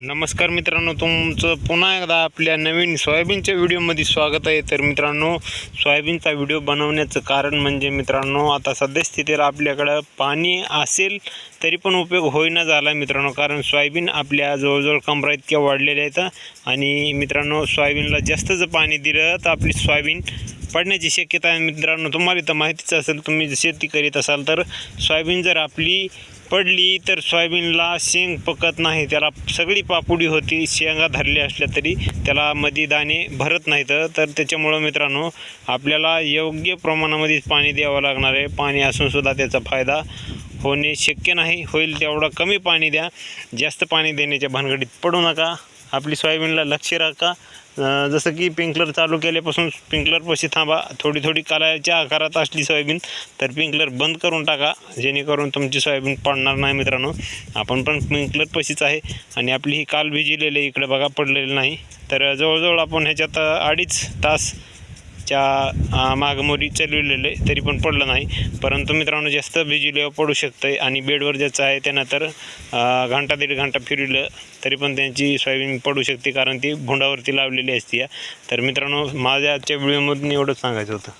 नमस्कार मित्रांनो, तुमचं पुन्हा एकदा आपल्या नवीन सोयाबीनच्या व्हिडिओमध्ये स्वागत आहे. तर मित्रांनो, सोयाबीनचा व्हिडिओ बनवण्याचं कारण म्हणजे मित्रांनो, आता सद्यस्थितीला आपल्याकडं पाणी असेल तरी पण उपयोग होईना झाला मित्रांनो. कारण सोयाबीन आपल्या जवळजवळ कमरा इतक्या वाढलेल्या आहेत आणि मित्रांनो, सोयाबीनला जास्त जर पाणी दिलं तर आपली सोयाबीन पडण्याची शक्यता आहे मित्रांनो. तुम्हाला तर माहितीच असेल, तुम्ही शेती करीत असाल तर सोयाबीन जर आपली पडली तर सोयाबीनला शेंग पकत नाही, त्याला सगळी पापुडी होती. शेंगा धरल्या असल्या तरी त्याला मध्ये दाणे भरत नाहीत. तर त्याच्यामुळं मित्रांनो, आपल्याला योग्य प्रमाणामध्ये पाणी द्यावं लागणार आहे. पाणी असूनसुद्धा त्याचा फायदा होणे शक्य नाही. होईल तेवढा कमी पाणी द्या, जास्त पाणी देण्याच्या भानगडीत पडू नका. आपली सोयाबीनला लक्ष राखा. जसं की स्प्रिंकलर चालू केल्यापासून स्प्रिंकलरपाशी थांबा. थोडी थोडी कालाच्या आकारात असली सोयाबीन तर स्प्रिंकलर बंद करून टाका, जेणेकरून तुमची सोयाबीन पडणार नाही मित्रांनो. आपण पण स्प्रिंकलरपाशीच आहे आणि आपली ही काल भिजलेली इकडे बघा, पडलेली नाही. तर जवळजवळ आपण ह्याच्यात 2.5 तासच्या मागमोरी चालवलेले तरी पण पडलं नाही. परंतु मित्रांनो, जास्त भिजल्यावर पडू शकतं आणि बेडवर ज्याचं आहे त्यानं तर घंटा दीड घंटा फिरवलं तरी पण त्यांची सोयाबीन पडू शकते, कारण ती भोंडावरती लावलेली असते. तर मित्रांनो, माझ्या आजच्या व्हिडिओमधून एवढंच सांगायचं होतं.